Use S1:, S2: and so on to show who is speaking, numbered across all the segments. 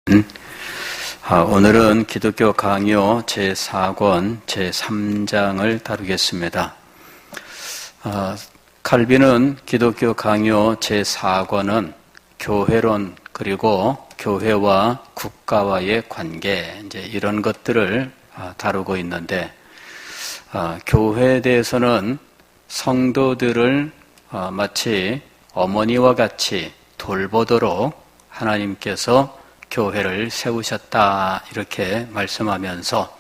S1: 오늘은 기독교 강요 제4권 제3장을 다루겠습니다. 칼빈은 기독교 강요 제4권은 교회론 그리고 교회와 국가와의 관계 이런 것들을 다루고 있는데 교회에 대해서는 성도들을 마치 어머니와 같이 돌보도록 하나님께서 교회를 세우셨다 이렇게 말씀하면서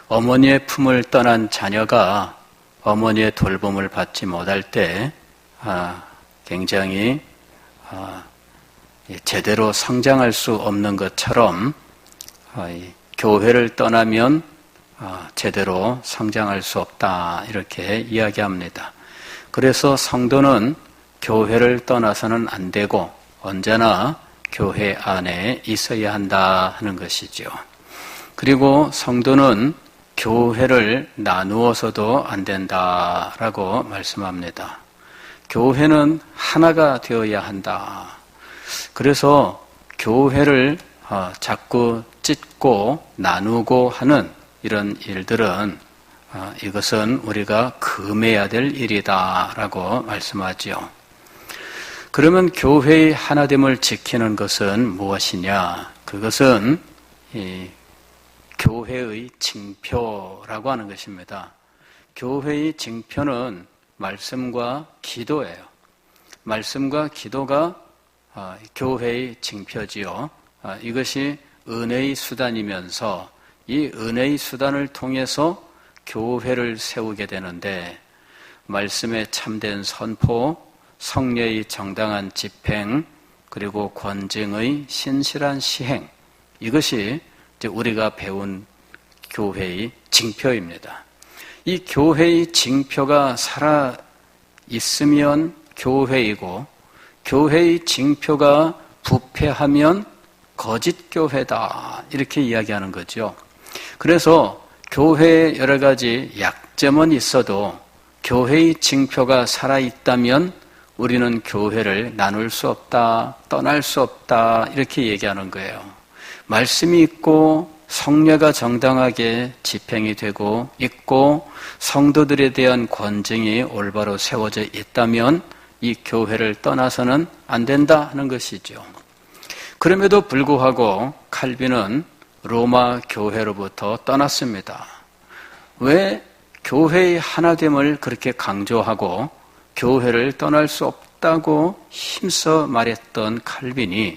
S1: 어머니의 품을 떠난 자녀가 어머니의 돌봄을 받지 못할 때 굉장히 제대로 성장할 수 없는 것처럼 교회를 떠나면 제대로 성장할 수 없다 이렇게 이야기합니다. 그래서 성도는 교회를 떠나서는 안 되고 언제나 교회 안에 있어야 한다 하는 것이죠. 그리고 성도는 교회를 나누어서도 안 된다라고 말씀합니다. 교회는 하나가 되어야 한다. 그래서 교회를 자꾸 찢고 나누고 하는 이런 일들은 이것은 우리가 금해야 될 일이다라고 말씀하지요. 그러면 교회의 하나됨을 지키는 것은 무엇이냐? 그것은 교회의 징표라고 하는 것입니다. 교회의 징표는 말씀과 기도예요. 말씀과 기도가 교회의 징표지요. 이것이 은혜의 수단이면서 이 은혜의 수단을 통해서 교회를 세우게 되는데 말씀의 참된 선포, 성례의 정당한 집행, 그리고 권징의 신실한 시행, 이것이 이제 우리가 배운 교회의 징표입니다. 이 교회의 징표가 살아 있으면 교회이고 교회의 징표가 부패하면 거짓 교회다 이렇게 이야기하는 거죠. 그래서 교회에 여러 가지 약점은 있어도 교회의 징표가 살아 있다면 우리는 교회를 나눌 수 없다, 떠날 수 없다 이렇게 얘기하는 거예요. 말씀이 있고 성례가 정당하게 집행이 되고 있고 성도들에 대한 권징이 올바로 세워져 있다면 이 교회를 떠나서는 안 된다 하는 것이죠. 그럼에도 불구하고 칼빈은 로마 교회로부터 떠났습니다. 왜 교회의 하나됨을 그렇게 강조하고 교회를 떠날 수 없다고 힘써 말했던 칼빈이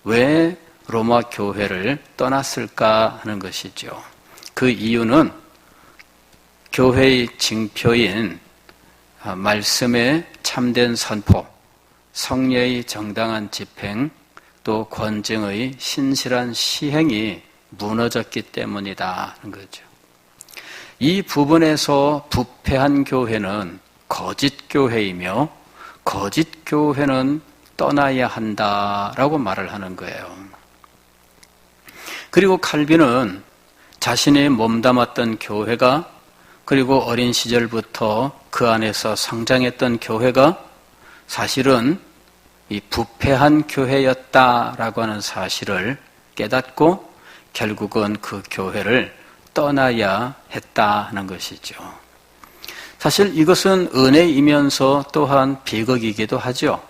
S1: 왜 로마 교회를 떠났을까 하는 것이죠. 그 이유는 교회의 징표인 말씀의 참된 선포, 성례의 정당한 집행, 또 권징의 신실한 시행이 무너졌기 때문이다 하는 거죠. 이 부분에서 부패한 교회는 거짓 교회이며 거짓 교회는 떠나야 한다라고 말을 하는 거예요. 그리고 칼빈은 자신이 몸담았던 교회가 그리고 어린 시절부터 그 안에서 성장했던 교회가 사실은 이 부패한 교회였다라고 하는 사실을 깨닫고 결국은 그 교회를 떠나야 했다 하는 것이죠. 사실 이것은 은혜이면서 또한 비극이기도 하죠.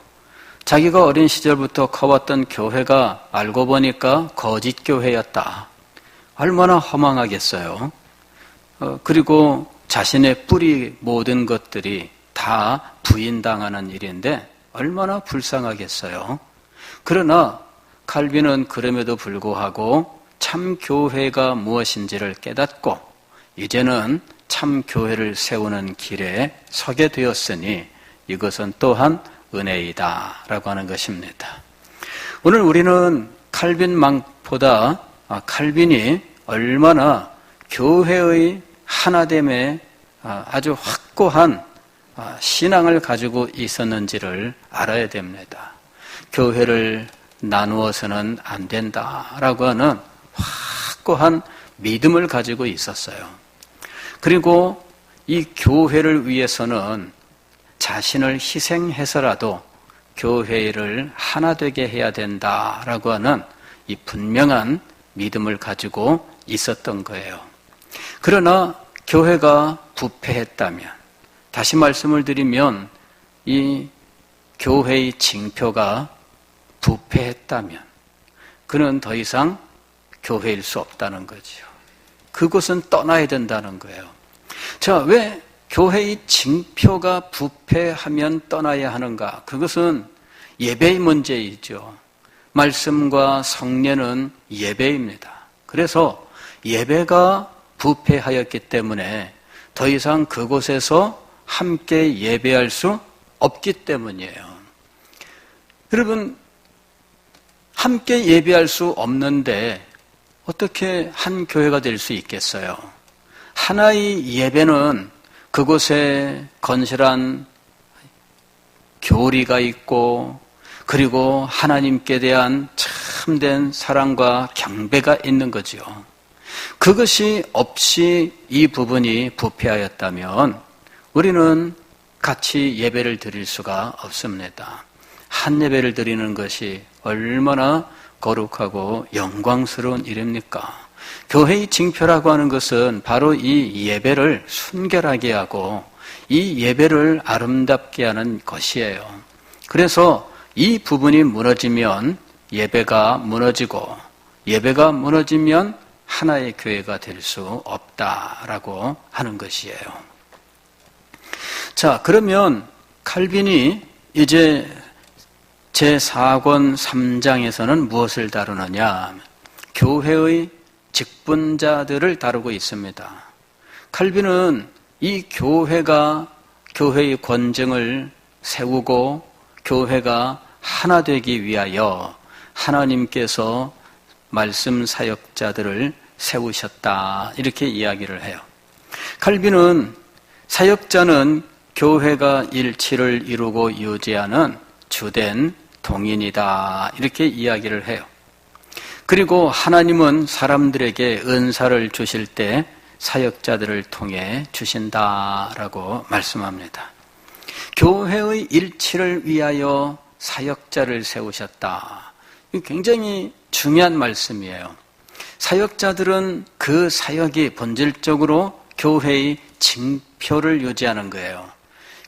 S1: 자기가 어린 시절부터 커왔던 교회가 알고 보니까 거짓 교회였다. 얼마나 허망하겠어요. 그리고 자신의 뿌리 모든 것들이 다 부인당하는 일인데 얼마나 불쌍하겠어요. 그러나 칼빈은 그럼에도 불구하고 참 교회가 무엇인지를 깨닫고 이제는 참 교회를 세우는 길에 서게 되었으니 이것은 또한 은혜이다라고 하는 것입니다. 오늘 우리는 칼빈보다 칼빈이 얼마나 교회의 하나됨에 아주 확고한 신앙을 가지고 있었는지를 알아야 됩니다. 교회를 나누어서는 안 된다라고 하는 확고한 믿음을 가지고 있었어요. 그리고 이 교회를 위해서는 자신을 희생해서라도 교회를 하나 되게 해야 된다라고 하는 이 분명한 믿음을 가지고 있었던 거예요. 그러나 교회가 부패했다면, 다시 말씀을 드리면 이 교회의 징표가 부패했다면 그는 더 이상 교회일 수 없다는 거죠. 그곳은 떠나야 된다는 거예요. 자, 왜 교회의 징표가 부패하면 떠나야 하는가? 그것은 예배의 문제이죠. 말씀과 성례는 예배입니다. 그래서 예배가 부패하였기 때문에 더 이상 그곳에서 함께 예배할 수 없기 때문이에요. 여러분, 함께 예배할 수 없는데 어떻게 한 교회가 될 수 있겠어요? 하나의 예배는 그곳에 건실한 교리가 있고, 그리고 하나님께 대한 참된 사랑과 경배가 있는 거죠. 그것이 없이 이 부분이 부패하였다면 우리는 같이 예배를 드릴 수가 없습니다. 한 예배를 드리는 것이 얼마나 거룩하고 영광스러운 일입니까? 교회의 징표라고 하는 것은 바로 이 예배를 순결하게 하고 이 예배를 아름답게 하는 것이에요. 그래서 이 부분이 무너지면 예배가 무너지고, 예배가 무너지면 하나의 교회가 될 수 없다라고 하는 것이에요. 자, 그러면 칼빈이 이제 제4권 3장에서는 무엇을 다루느냐? 교회의 직분자들을 다루고 있습니다. 칼빈은 이 교회가 교회의 권정을 세우고 교회가 하나 되기 위하여 하나님께서 말씀 사역자들을 세우셨다, 이렇게 이야기를 해요. 칼빈은 사역자는 교회가 일치를 이루고 유지하는 주된 동인이다, 이렇게 이야기를 해요. 그리고 하나님은 사람들에게 은사를 주실 때 사역자들을 통해 주신다라고 말씀합니다. 교회의 일치를 위하여 사역자를 세우셨다. 이거 굉장히 중요한 말씀이에요. 사역자들은 그 사역이 본질적으로 교회의 징표를 유지하는 거예요.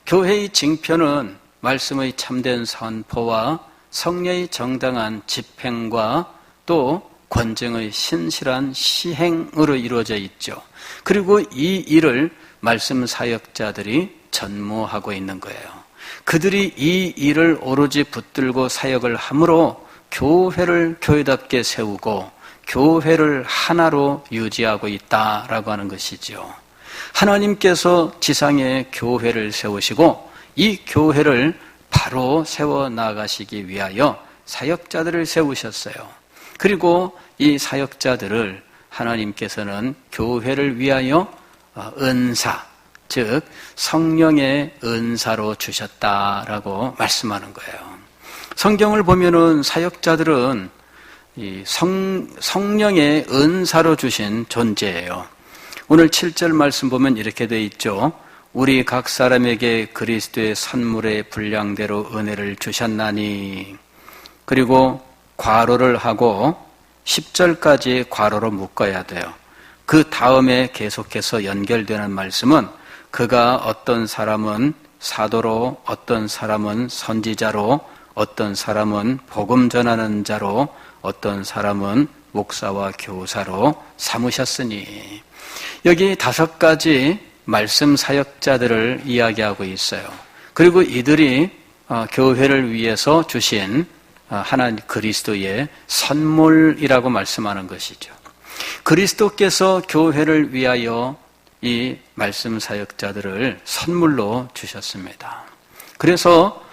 S1: 교회의 징표는 말씀의 참된 선포와 성례의 정당한 집행과 또 권정의 신실한 시행으로 이루어져 있죠. 그리고 이 일을 말씀 사역자들이 전무하고 있는 거예요. 그들이 이 일을 오로지 붙들고 사역을 함으로 교회를 교회답게 세우고 교회를 하나로 유지하고 있다라고 하는 것이죠. 하나님께서 지상에 교회를 세우시고 이 교회를 바로 세워나가시기 위하여 사역자들을 세우셨어요. 그리고 이 사역자들을 하나님께서는 교회를 위하여 은사, 즉 성령의 은사로 주셨다라고 말씀하는 거예요. 성경을 보면은 사역자들은 이 성령의 은사로 주신 존재예요. 오늘 7절 말씀 보면 이렇게 돼 있죠. 우리 각 사람에게 그리스도의 선물의 분량대로 은혜를 주셨나니. 그리고 괄호를 하고 10절까지 괄호로 묶어야 돼요. 그 다음에 계속해서 연결되는 말씀은 그가 어떤 사람은 사도로, 어떤 사람은 선지자로, 어떤 사람은 복음 전하는 자로, 어떤 사람은 목사와 교사로 삼으셨으니. 여기 5가지 말씀 사역자들을 이야기하고 있어요. 그리고 이들이 교회를 위해서 주신 하나님 그리스도의 선물이라고 말씀하는 것이죠. 그리스도께서 교회를 위하여 이 말씀 사역자들을 선물로 주셨습니다. 그래서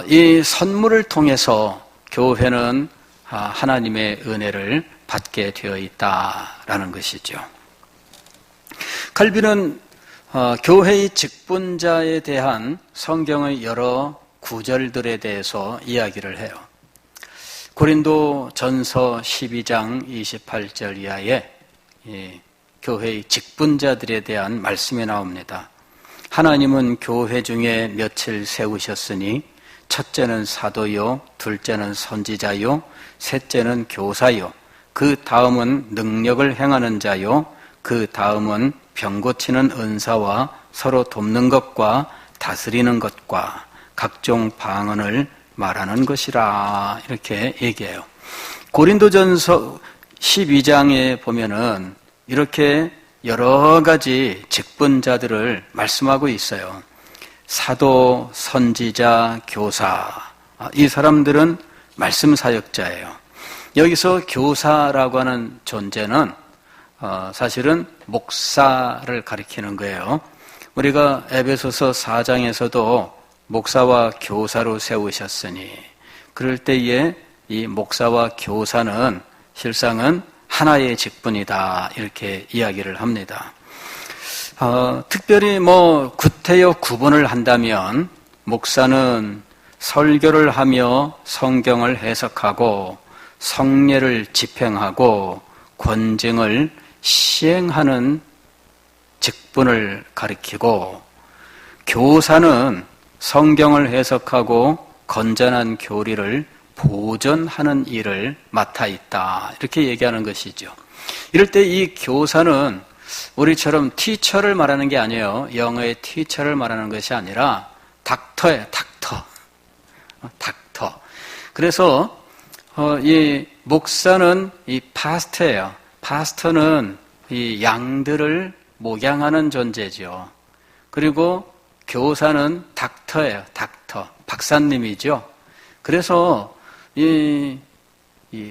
S1: 이 선물을 통해서 교회는 하나님의 은혜를 받게 되어 있다라는 것이죠. 칼빈은 교회의 직분자에 대한 성경의 여러 구절들에 대해서 이야기를 해요. 고린도 전서 12장 28절 이하에 교회의 직분자들에 대한 말씀이 나옵니다. 하나님은 교회 중에 며칠 세우셨으니 첫째는 사도요, 둘째는 선지자요, 셋째는 교사요, 그 다음은 능력을 행하는 자요, 그 다음은 병 고치는 은사와 서로 돕는 것과 다스리는 것과 각종 방언을 말하는 것이라 이렇게 얘기해요. 고린도전서 12장에 보면은 이렇게 여러 가지 직분자들을 말씀하고 있어요. 사도, 선지자, 교사, 이 사람들은 말씀 사역자예요. 여기서 교사라고 하는 존재는 사실은 목사를 가리키는 거예요. 우리가 에베소서 4장에서도 목사와 교사로 세우셨으니, 그럴 때에 이 목사와 교사는 실상은 하나의 직분이다 이렇게 이야기를 합니다. 특별히 구태여 구분을 한다면 목사는 설교를 하며 성경을 해석하고 성례를 집행하고 권징을 시행하는 직분을 가리키고, 교사는 성경을 해석하고 건전한 교리를 보존하는 일을 맡아 있다 이렇게 얘기하는 것이죠. 이럴 때 이 교사는 우리처럼 티처를 말하는 게 아니에요. 영어의 티처를 말하는 것이 아니라 닥터예요. 닥터. 그래서 이 목사는 이 파스터예요. 파스터는 이 양들을 목양하는 존재죠. 그리고 교사는 닥터예요. 닥터. 박사님이죠. 그래서 이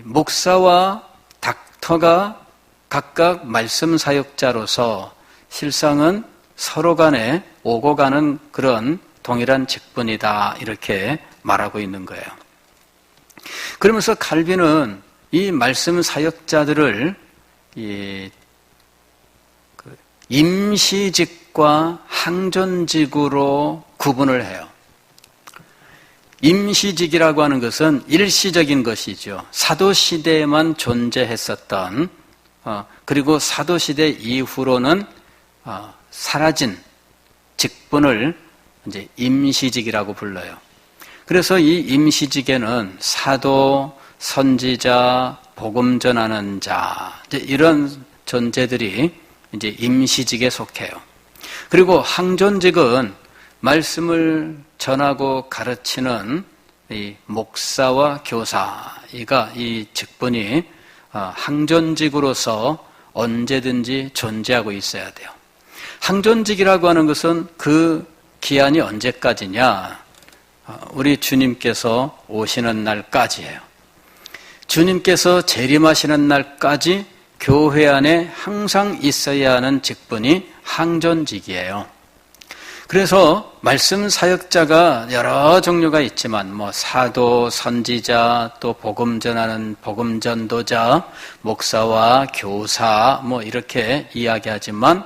S1: 목사와 닥터가 각각 말씀 사역자로서 실상은 서로 간에 오고 가는 그런 동일한 직분이다 이렇게 말하고 있는 거예요. 그러면서 칼빈은 이 말씀 사역자들을 임시직과 항존직으로 구분을 해요. 임시직이라고 하는 것은 일시적인 것이죠. 사도시대에만 존재했었던, 그리고 사도시대 이후로는 사라진 직분을 이제 임시직이라고 불러요. 그래서 이 임시직에는 사도, 선지자, 복음 전하는 자, 이런 존재들이 이제 임시직에 속해요. 그리고 항존직은 말씀을 전하고 가르치는 이 목사와 교사가 이 직분이 항존직으로서 언제든지 존재하고 있어야 돼요. 항존직이라고 하는 것은 그 기한이 언제까지냐? 우리 주님께서 오시는 날까지예요. 주님께서 재림하시는 날까지 교회 안에 항상 있어야 하는 직분이 항존직이에요. 그래서 말씀 사역자가 여러 종류가 있지만 사도, 선지자, 또 복음 전하는 복음 전도자, 목사와 교사 이렇게 이야기하지만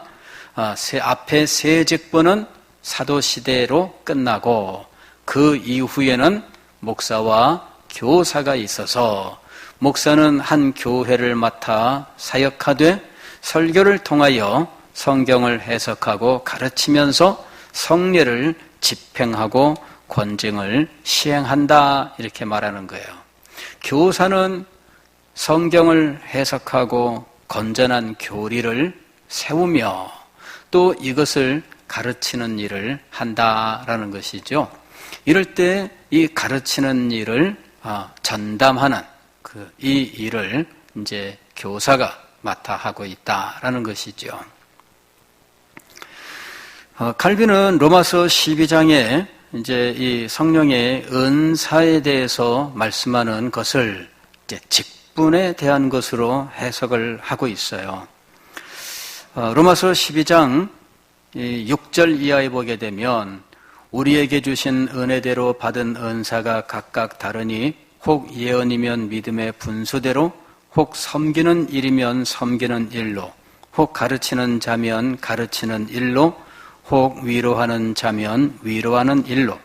S1: 앞에 세 직분은 사도 시대로 끝나고 그 이후에는 목사와 교사가 있어서 목사는 한 교회를 맡아 사역하되 설교를 통하여 성경을 해석하고 가르치면서 성례를 집행하고 권징을 시행한다 이렇게 말하는 거예요. 교사는 성경을 해석하고 건전한 교리를 세우며 또 이것을 가르치는 일을 한다라는 것이죠. 이럴 때 이 가르치는 일을 전담하는 이 일을 이제 교사가 맡아 하고 있다라는 것이죠. 칼빈은 로마서 12장에 이제 이 성령의 은사에 대해서 말씀하는 것을 이제 직분에 대한 것으로 해석을 하고 있어요. 로마서 12장 6절 이하에 보게 되면 우리에게 주신 은혜대로 받은 은사가 각각 다르니 혹 예언이면 믿음의 분수대로, 혹 섬기는 일이면 섬기는 일로, 혹 가르치는 자면 가르치는 일로, 혹 위로하는 자면 위로하는 일로,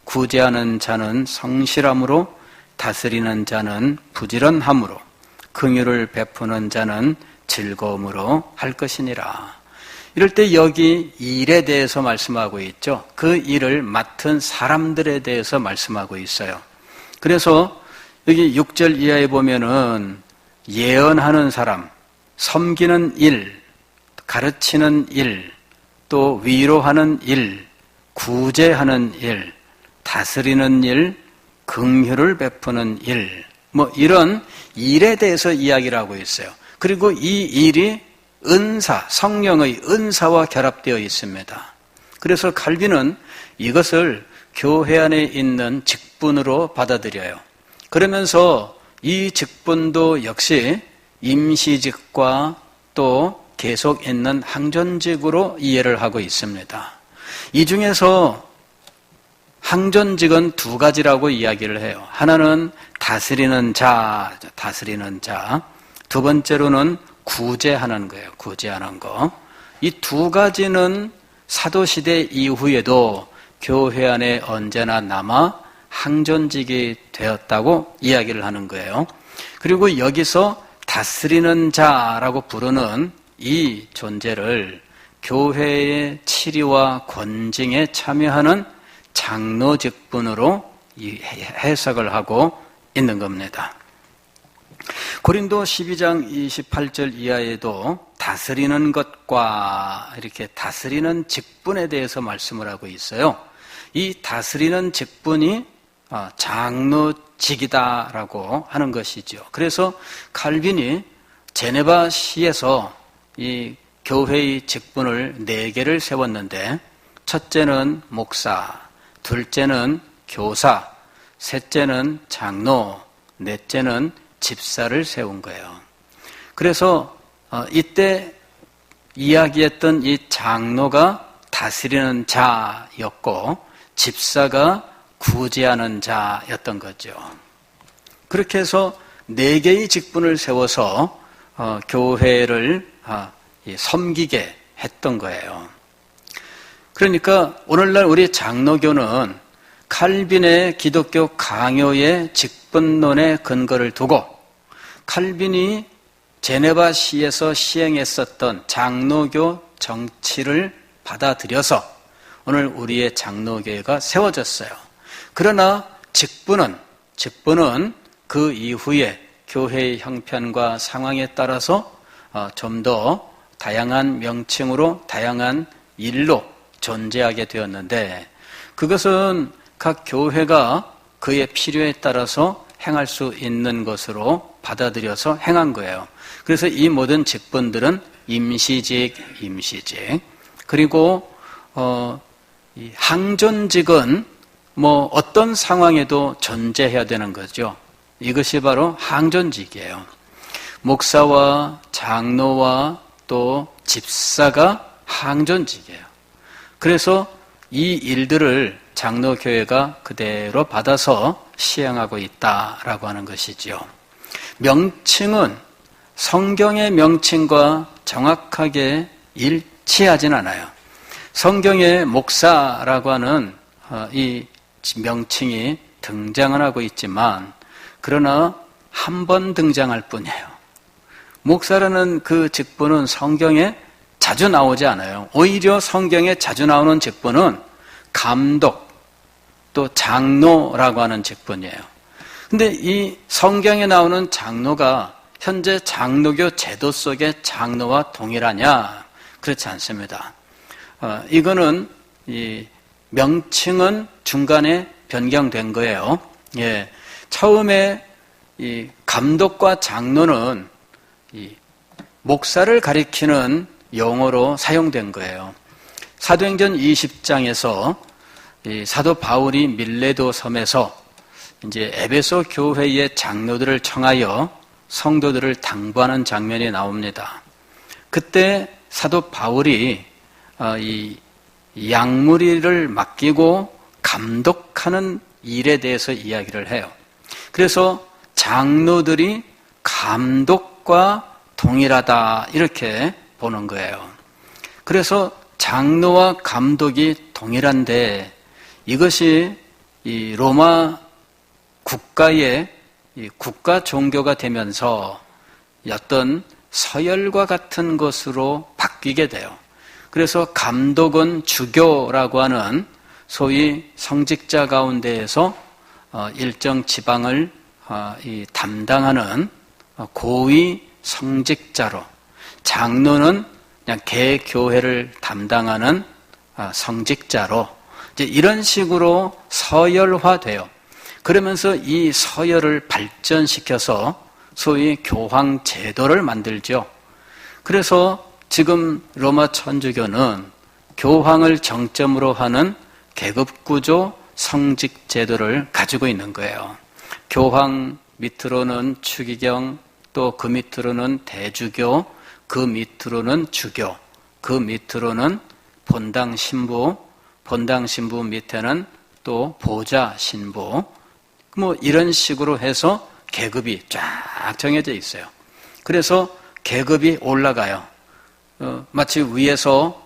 S1: 구제하는 자는 성실함으로, 다스리는 자는 부지런함으로, 긍휼을 베푸는 자는 즐거움으로 할 것이니라. 이럴 때 여기 일에 대해서 말씀하고 있죠. 그 일을 맡은 사람들에 대해서 말씀하고 있어요. 그래서 여기 6절 이하에 보면은 예언하는 사람, 섬기는 일, 가르치는 일, 또 위로하는 일, 구제하는 일, 다스리는 일, 긍휼을 베푸는 일, 뭐 이런 일에 대해서 이야기를 하고 있어요. 그리고 이 일이 은사, 성령의 은사와 결합되어 있습니다. 그래서 칼빈은 이것을 교회 안에 있는 직분으로 받아들여요. 그러면서 이 직분도 역시 임시직과 또 계속 있는 항전직으로 이해를 하고 있습니다. 이 중에서 항전직은 두 가지라고 이야기를 해요. 하나는 다스리는 자. 두 번째로는 구제하는 거예요. 구제하는 거. 이 두 가지는 사도시대 이후에도 교회 안에 언제나 남아 항전직이 되었다고 이야기를 하는 거예요. 그리고 여기서 다스리는 자라고 부르는 이 존재를 교회의 치리와 권징에 참여하는 장로 직분으로 해석을 하고 있는 겁니다. 고린도 12장 28절 이하에도 다스리는 것과 이렇게 다스리는 직분에 대해서 말씀을 하고 있어요. 이 다스리는 직분이 장로직이다라고 하는 것이죠. 그래서 칼빈이 제네바 시에서 이 교회의 직분을 4개를 세웠는데, 첫째는 목사, 둘째는 교사, 셋째는 장로, 넷째는 집사를 세운 거예요. 그래서 이때 이야기했던 이 장로가 다스리는 자였고 집사가 구제하는 자였던 거죠. 그렇게 해서 4개의 직분을 세워서 교회를 섬기게 했던 거예요. 그러니까 오늘날 우리 장로교는 칼빈의 기독교 강요의 직분론의 근거를 두고 칼빈이 제네바 시에서 시행했었던 장로교 정치를 받아들여서 오늘 우리의 장로교회가 세워졌어요. 그러나 직분은 그 이후에 교회의 형편과 상황에 따라서 좀 더 다양한 명칭으로 다양한 일로 존재하게 되었는데, 그것은 각 교회가 그의 필요에 따라서 행할 수 있는 것으로 받아들여서 행한 거예요. 그래서 이 모든 직분들은 임시직, 그리고 이 항전직은 뭐 어떤 상황에도 존재해야 되는 거죠. 이것이 바로 항전직이에요. 목사와 장로와 또 집사가 항전직이에요. 그래서 이 일들을 장로교회가 그대로 받아서 시행하고 있다라고 하는 것이죠. 명칭은 성경의 명칭과 정확하게 일치하진 않아요. 성경에 목사라고 하는 이 명칭이 등장은 하고 있지만, 그러나 한 번 등장할 뿐이에요. 목사라는 그 직분은 성경에 자주 나오지 않아요. 오히려 성경에 자주 나오는 직분은 감독, 또 장로라고 하는 직분이에요. 근데 이 성경에 나오는 장로가 현재 장로교 제도 속의 장로와 동일하냐? 그렇지 않습니다. 이거는 이 명칭은 중간에 변경된 거예요. 예. 처음에 이 감독과 장로는 이 목사를 가리키는 용어로 사용된 거예요. 사도행전 20장에서 이 사도 바울이 밀레도 섬에서 이제 에베소 교회의 장로들을 청하여 성도들을 당부하는 장면이 나옵니다. 그때 사도 바울이 이 양무리를 맡기고 감독하는 일에 대해서 이야기를 해요. 그래서 장로들이 감독과 동일하다 이렇게 보는 거예요. 그래서 장로와 감독이 동일한데, 이것이 이 로마 국가의 국가 종교가 되면서 어떤 서열과 같은 것으로 바뀌게 돼요. 그래서 감독은 주교라고 하는 소위 성직자 가운데에서 일정 지방을 담당하는 고위 성직자로, 장로는 그냥 개교회를 담당하는 성직자로, 이제 이런 식으로 서열화돼요. 그러면서 이 서열을 발전시켜서 소위 교황 제도를 만들죠. 그래서 지금 로마 천주교는 교황을 정점으로 하는 계급구조 성직 제도를 가지고 있는 거예요. 교황 밑으로는 추기경, 또 그 밑으로는 대주교, 그 밑으로는 주교, 그 밑으로는 본당 신부, 본당 신부 밑에는 또 보좌 신부, 뭐 이런 식으로 해서 계급이 쫙 정해져 있어요. 그래서 계급이 올라가요. 마치 위에서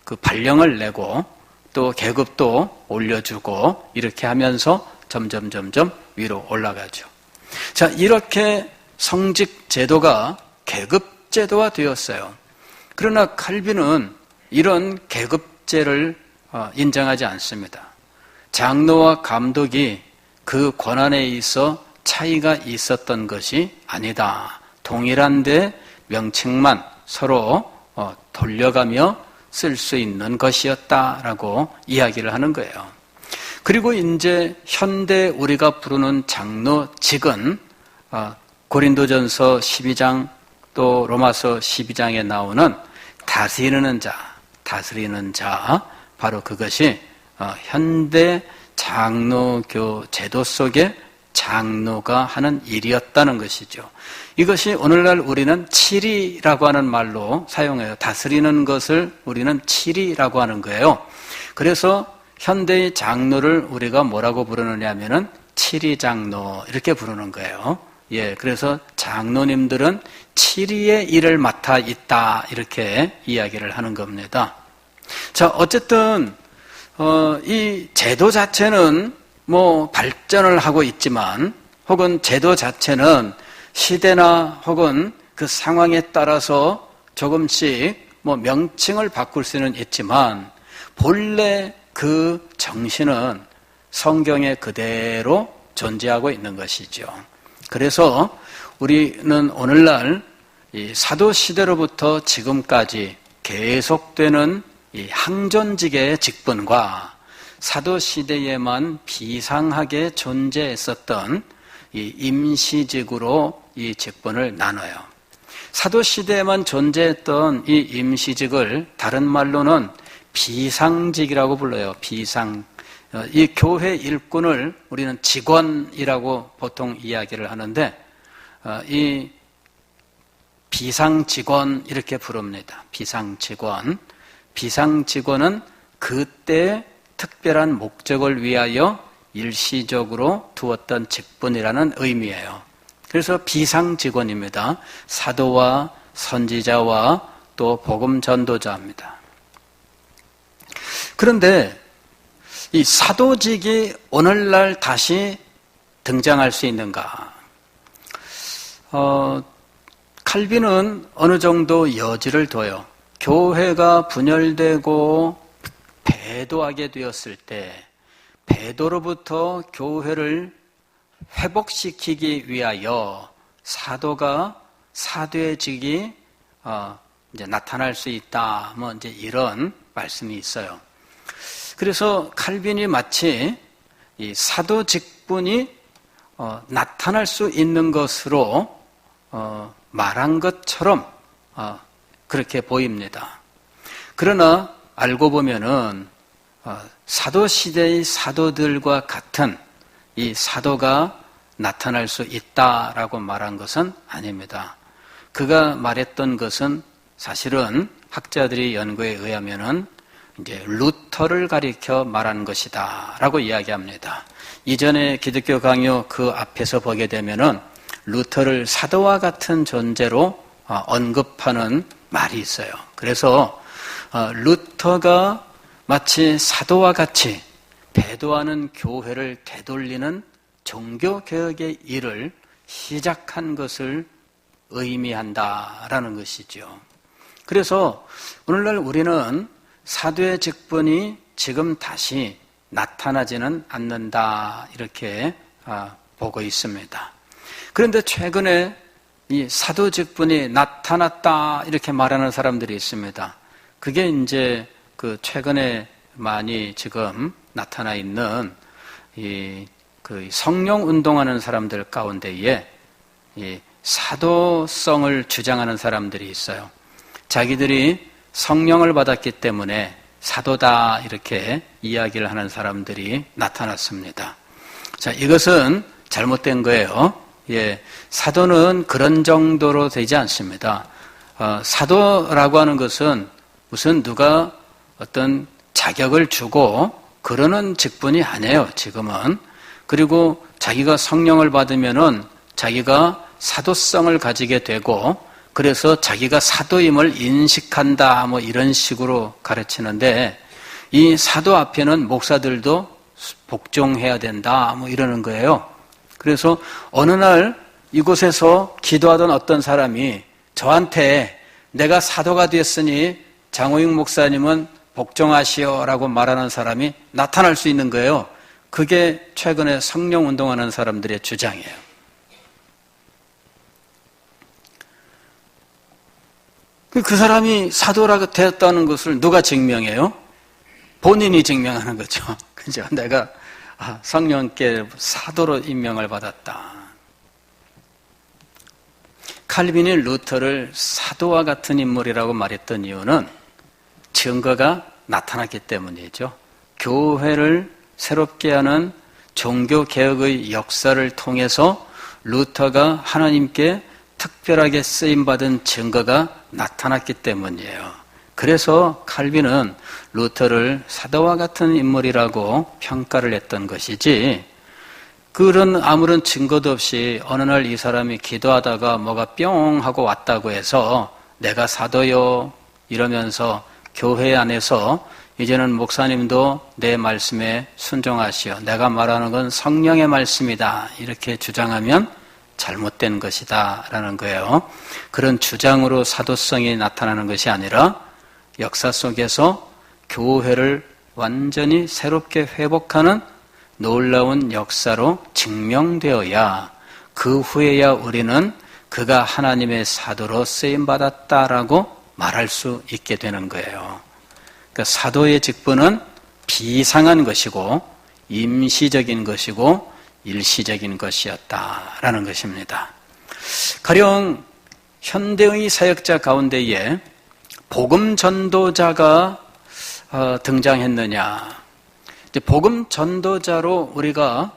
S1: 그 발령을 내고 또 계급도 올려주고 이렇게 하면서 점점 위로 올라가죠. 자, 이렇게 성직 제도가 계급 제도화 되었어요. 그러나 칼빈은 이런 계급제를 인정하지 않습니다. 장로와 감독이 그 권한에 있어 차이가 있었던 것이 아니다. 동일한데 명칭만 서로 돌려가며 쓸 수 있는 것이었다라고 이야기를 하는 거예요. 그리고 이제 현대 우리가 부르는 장로직은 고린도전서 12장 또 로마서 12장에 나오는 다스리는 자, 바로 그것이 현대 장로교 제도 속에 장로가 하는 일이었다는 것이죠. 이것이 오늘날 우리는 치리라고 하는 말로 사용해요. 다스리는 것을 우리는 치리라고 하는 거예요. 그래서 현대의 장로를 우리가 뭐라고 부르느냐 하면은 치리장로 이렇게 부르는 거예요. 예, 그래서 장로님들은 치리의 일을 맡아 있다 이렇게 이야기를 하는 겁니다. 자, 어쨌든 이 제도 자체는 뭐 발전을 하고 있지만, 혹은 제도 자체는 시대나 혹은 그 상황에 따라서 조금씩 뭐 명칭을 바꿀 수는 있지만 본래 그 정신은 성경에 그대로 존재하고 있는 것이죠. 그래서 우리는 오늘날 이 사도 시대로부터 지금까지 계속되는 이 항존직의 직분과 사도 시대에만 비상하게 존재했었던 이 임시직으로 이 직분을 나눠요. 사도 시대에만 존재했던 이 임시직을 다른 말로는 비상직이라고 불러요. 비상. 이 교회 일꾼을 우리는 직원이라고 보통 이야기를 하는데 이 비상직원 이렇게 부릅니다. 비상직원. 비상직원은 그때 특별한 목적을 위하여 일시적으로 두었던 직분이라는 의미예요. 그래서 비상직원입니다. 사도와 선지자와 또 복음 전도자입니다. 그런데 이 사도직이 오늘날 다시 등장할 수 있는가? 칼빈은 어느 정도 여지를 둬요. 교회가 분열되고 배도하게 되었을 때 배도로부터 교회를 회복시키기 위하여 사도가 사도직이 이제 나타날 수 있다. 뭐 이제 이런 말씀이 있어요. 그래서 칼빈이 마치 이 사도 직분이 나타날 수 있는 것으로 말한 것처럼 그렇게 보입니다. 그러나 알고 보면은 사도 시대의 사도들과 같은 이 사도가 나타날 수 있다라고 말한 것은 아닙니다. 그가 말했던 것은 사실은 학자들의 연구에 의하면은 이제 루터를 가리켜 말한 것이다라고 이야기합니다. 이전에 기독교 강요 그 앞에서 보게 되면은 루터를 사도와 같은 존재로 언급하는 말이 있어요. 그래서 루터가 마치 사도와 같이 배도하는 교회를 되돌리는 종교개혁의 일을 시작한 것을 의미한다라는 것이죠. 그래서 오늘날 우리는 사도의 직분이 지금 다시 나타나지는 않는다 이렇게 보고 있습니다. 그런데 최근에 이 사도 직분이 나타났다 이렇게 말하는 사람들이 있습니다. 그게 이제 그 최근에 많이 지금 나타나 있는 그 성령 운동하는 사람들 가운데에 이 사도성을 주장하는 사람들이 있어요. 자기들이 성령을 받았기 때문에 사도다 이렇게 이야기를 하는 사람들이 나타났습니다. 자, 이것은 잘못된 거예요. 사도는 그런 정도로 되지 않습니다. 사도라고 하는 것은 무슨 누가 어떤 자격을 주고 그러는 직분이 아니에요, 지금은. 그리고 자기가 성령을 받으면은 자기가 사도성을 가지게 되고 그래서 자기가 사도임을 인식한다 뭐 이런 식으로 가르치는데 이 사도 앞에는 목사들도 복종해야 된다 뭐 이러는 거예요. 그래서 어느 날 이곳에서 기도하던 어떤 사람이 저한테 내가 사도가 됐으니 장호익 목사님은 복종하시오라고 말하는 사람이 나타날 수 있는 거예요. 그게 최근에 성령 운동하는 사람들의 주장이에요. 그 사람이 사도라고 되었다는 것을 누가 증명해요? 본인이 증명하는 거죠. 그죠? 내가 성령께 사도로 임명을 받았다. 칼빈이 루터를 사도와 같은 인물이라고 말했던 이유는 증거가 나타났기 때문이죠. 교회를 새롭게 하는 종교개혁의 역사를 통해서 루터가 하나님께 특별하게 쓰임받은 증거가 나타났기 때문이에요. 그래서 칼빈은 루터를 사도와 같은 인물이라고 평가를 했던 것이지 그런 아무런 증거도 없이 어느 날 이 사람이 기도하다가 뭐가 뿅 하고 왔다고 해서 내가 사도요 이러면서 교회 안에서 이제는 목사님도 내 말씀에 순종하시오. 내가 말하는 건 성령의 말씀이다. 이렇게 주장하면 잘못된 것이다 라는 거예요. 그런 주장으로 사도성이 나타나는 것이 아니라 역사 속에서 교회를 완전히 새롭게 회복하는 놀라운 역사로 증명되어야 그 후에야 우리는 그가 하나님의 사도로 쓰임받았다라고 말할 수 있게 되는 거예요. 그러니까 사도의 직분은 비상한 것이고 임시적인 것이고 일시적인 것이었다라는 것입니다. 가령 현대의 사역자 가운데에 복음 전도자가 등장했느냐? 이제 복음 전도자로 우리가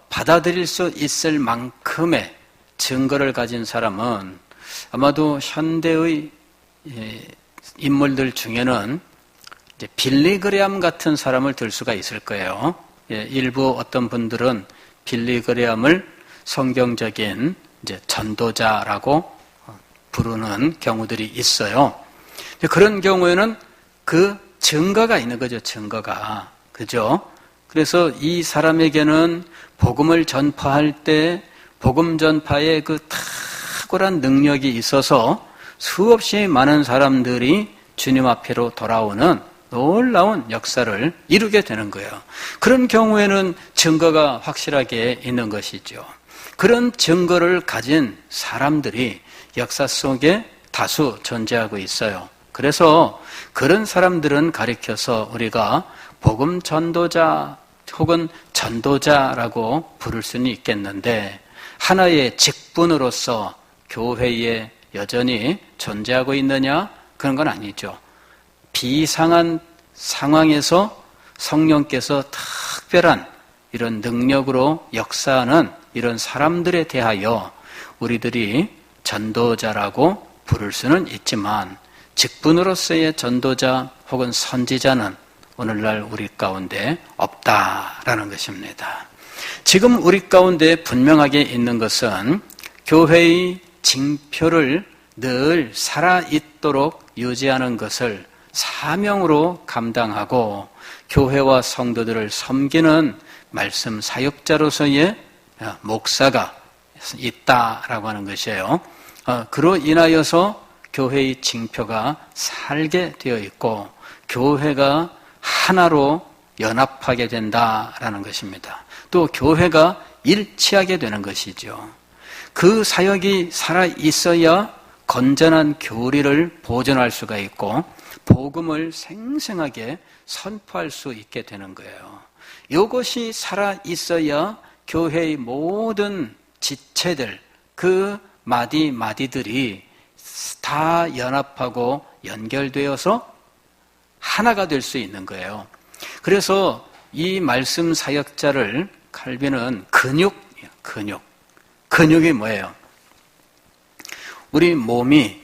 S1: 받아들일 수 있을 만큼의 증거를 가진 사람은 아마도 현대의 인물들 중에는 이제 빌리 그레함 같은 사람을 들 수가 있을 거예요. 일부 어떤 분들은 빌리 그레함을 성경적인 이제 전도자라고 부르는 경우들이 있어요. 그런 경우에는 그 증거가 있는 거죠, 증거가. 그죠? 그래서 이 사람에게는 복음을 전파할 때 복음 전파에 그 탁월한 능력이 있어서 수없이 많은 사람들이 주님 앞으로 돌아오는 놀라운 역사를 이루게 되는 거예요. 그런 경우에는 증거가 확실하게 있는 것이죠. 그런 증거를 가진 사람들이 역사 속에 다수 존재하고 있어요. 그래서 그런 사람들은 가리켜서 우리가 복음 전도자 혹은 전도자라고 부를 수는 있겠는데 하나의 직분으로서 교회에 여전히 존재하고 있느냐? 그런 건 아니죠. 비상한 상황에서 성령께서 특별한 이런 능력으로 역사하는 이런 사람들에 대하여 우리들이 전도자라고 부를 수는 있지만 직분으로서의 전도자 혹은 선지자는 오늘날 우리 가운데 없다라는 것입니다. 지금 우리 가운데 분명하게 있는 것은 교회의 징표를 늘 살아있도록 유지하는 것을 사명으로 감당하고 교회와 성도들을 섬기는 말씀 사역자로서의 목사가 있다라고 하는 것이에요. 그로 인하여서 교회의 징표가 살게 되어 있고 교회가 하나로 연합하게 된다라는 것입니다. 또 교회가 일치하게 되는 것이죠. 그 사역이 살아 있어야 건전한 교리를 보존할 수가 있고 복음을 생생하게 선포할 수 있게 되는 거예요. 이것이 살아 있어야 교회의 모든 지체들, 그 마디마디들이 다 연합하고 연결되어서 하나가 될 수 있는 거예요. 그래서 이 말씀 사역자를 칼빈은 근육이 뭐예요? 우리 몸이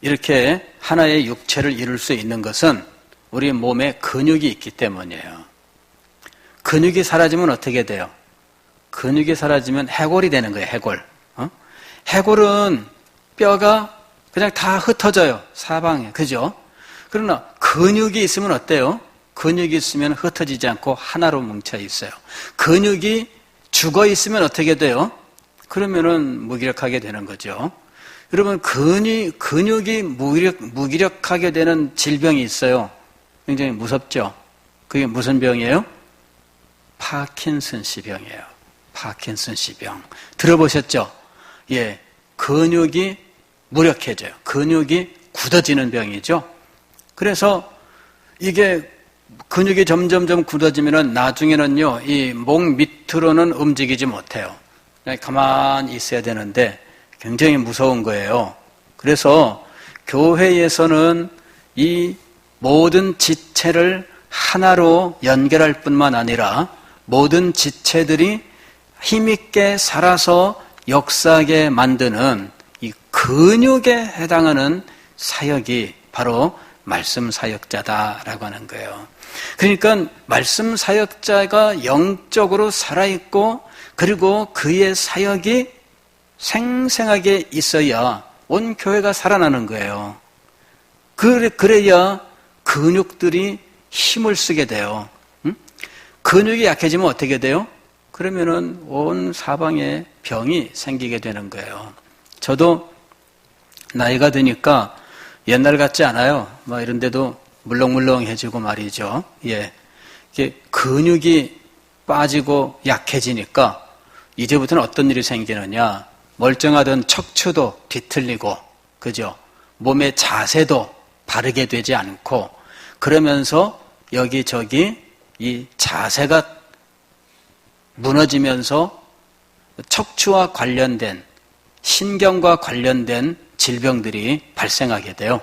S1: 이렇게 하나의 육체를 이룰 수 있는 것은 우리 몸에 근육이 있기 때문이에요. 근육이 사라지면 어떻게 돼요? 근육이 사라지면 해골이 되는 거예요, 해골. 해골은 뼈가 그냥 다 흩어져요, 사방에. 그죠? 그러나 근육이 있으면 어때요? 근육이 있으면 흩어지지 않고 하나로 뭉쳐 있어요. 근육이 죽어 있으면 어떻게 돼요? 그러면은 무기력하게 되는 거죠. 여러분, 근육이 무기력하게 되는 질병이 있어요. 굉장히 무섭죠? 그게 무슨 병이에요? 파킨슨씨 병이에요. 파킨슨씨 병. 들어보셨죠? 예. 근육이 무력해져요. 근육이 굳어지는 병이죠. 그래서 이게 근육이 점점점 굳어지면은 나중에는요, 이 목 밑으로는 움직이지 못해요. 그냥 가만히 있어야 되는데 굉장히 무서운 거예요. 그래서 교회에서는 이 모든 지체를 하나로 연결할 뿐만 아니라 모든 지체들이 힘있게 살아서 역사하게 만드는 이 근육에 해당하는 사역이 바로 말씀 사역자다라고 하는 거예요. 그러니까 말씀 사역자가 영적으로 살아있고 그리고 그의 사역이 생생하게 있어야 온 교회가 살아나는 거예요. 그래야 근육들이 힘을 쓰게 돼요. 근육이 약해지면 어떻게 돼요? 그러면은 온 사방에 병이 생기게 되는 거예요. 저도 나이가 드니까 옛날 같지 않아요. 막 이런 데도 물렁물렁해지고 말이죠. 예. 이게 근육이 빠지고 약해지니까 이제부터는 어떤 일이 생기느냐. 멀쩡하던 척추도 뒤틀리고, 그죠? 몸의 자세도 바르게 되지 않고, 그러면서 여기저기 이 자세가 무너지면서 척추와 관련된, 신경과 관련된 질병들이 발생하게 돼요.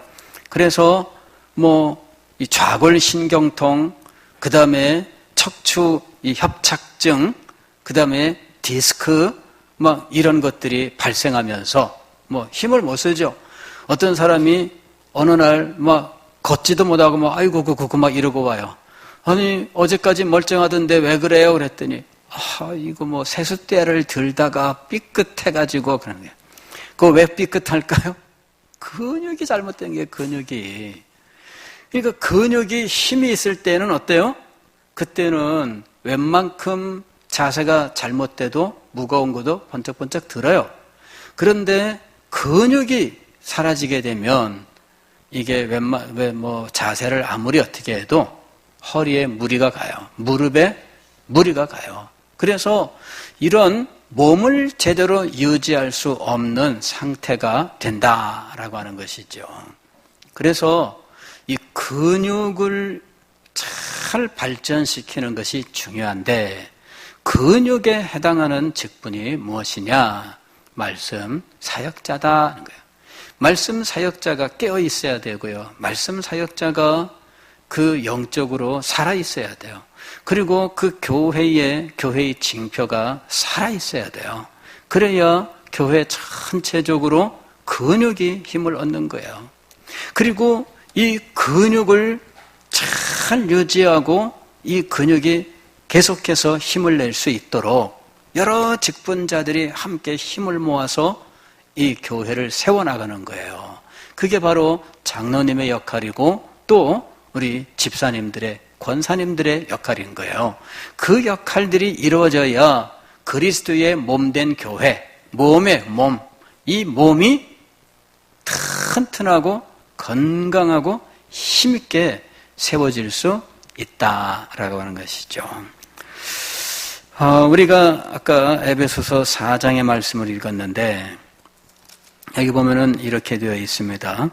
S1: 그래서 이 좌골신경통, 그 다음에 척추 이 협착증, 그 다음에 디스크, 이런 것들이 발생하면서 힘을 못 쓰죠. 어떤 사람이 어느 날 걷지도 못하고 아이고 그거 이러고 와요. 아니 어제까지 멀쩡하던데 왜 그래요? 그랬더니 이거 세숫대를 들다가 삐끗해가지고 그러는 거예요. 그거 왜 삐끗할까요? 근육이 잘못된 게 근육이. 그러니까 근육이 힘이 있을 때는 어때요? 그때는 웬만큼 자세가 잘못돼도 무거운 것도 번쩍번쩍 들어요. 그런데 근육이 사라지게 되면 이게 자세를 아무리 어떻게 해도 허리에 무리가 가요. 무릎에 무리가 가요. 그래서 이런 몸을 제대로 유지할 수 없는 상태가 된다라고 하는 것이죠. 그래서 이 근육을 잘 발전시키는 것이 중요한데 근육에 해당하는 직분이 무엇이냐? 말씀 사역자다는 거예요. 말씀 사역자가 깨어 있어야 되고요. 말씀 사역자가 그 영적으로 살아 있어야 돼요. 그리고 그 교회의 징표가 살아 있어야 돼요. 그래야 교회 전체적으로 근육이 힘을 얻는 거예요. 그리고 이 근육을 잘 유지하고 이 근육이 계속해서 힘을 낼 수 있도록 여러 직분자들이 함께 힘을 모아서 이 교회를 세워나가는 거예요. 그게 바로 장로님의 역할이고 또 우리 집사님들의, 권사님들의 역할인 거예요. 그 역할들이 이루어져야 그리스도의 몸된 교회, 몸의 몸, 이 몸이 튼튼하고 건강하고 힘있게 세워질 수 있다라고 하는 것이죠. 우리가 아까 에베소서 4장의 말씀을 읽었는데 여기 보면은 이렇게 되어 있습니다.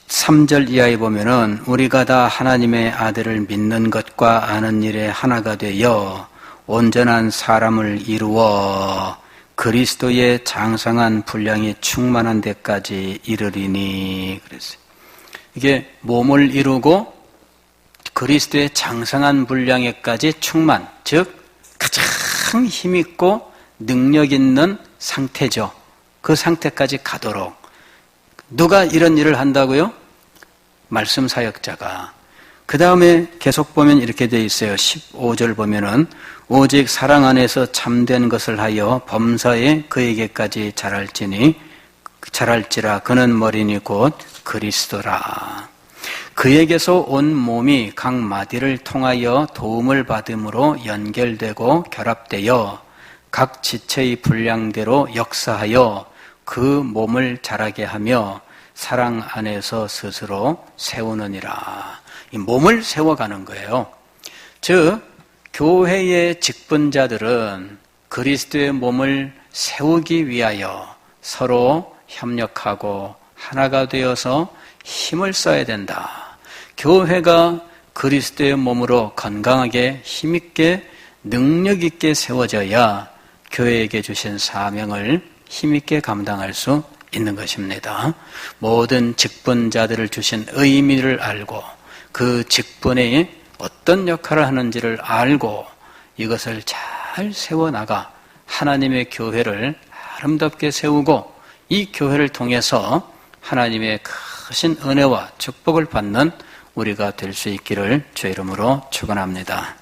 S1: 13절 이하에 보면은 우리가 다 하나님의 아들을 믿는 것과 아는 일에 하나가 되어 온전한 사람을 이루어 그리스도의 장성한 분량이 충만한 데까지 이르리니 그랬어요. 이게 몸을 이루고 그리스도의 장성한 분량에까지 충만, 즉 가장 힘있고 능력 있는 상태죠. 그 상태까지 가도록 누가 이런 일을 한다고요? 말씀 사역자가. 그 다음에 계속 보면 이렇게 되어 있어요. 15절 보면은 오직 사랑 안에서 참된 것을 하여 범사에 그에게까지 자랄지라 그는 머리니 곧 그리스도라. 그에게서 온 몸이 각 마디를 통하여 도움을 받음으로 연결되고 결합되어 각 지체의 분량대로 역사하여 그 몸을 자라게 하며 사랑 안에서 스스로 세우느니라. 이 몸을 세워가는 거예요. 즉 교회의 직분자들은 그리스도의 몸을 세우기 위하여 서로 협력하고 하나가 되어서 힘을 써야 된다. 교회가 그리스도의 몸으로 건강하게 힘있게 능력있게 세워져야 교회에게 주신 사명을 힘있게 감당할 수 있는 것입니다. 모든 직분자들을 주신 의미를 알고 그 직분에 어떤 역할을 하는지를 알고 이것을 잘 세워나가 하나님의 교회를 아름답게 세우고 이 교회를 통해서 하나님의 크신 은혜와 축복을 받는 우리가 될 수 있기를 주의 이름으로 축원합니다.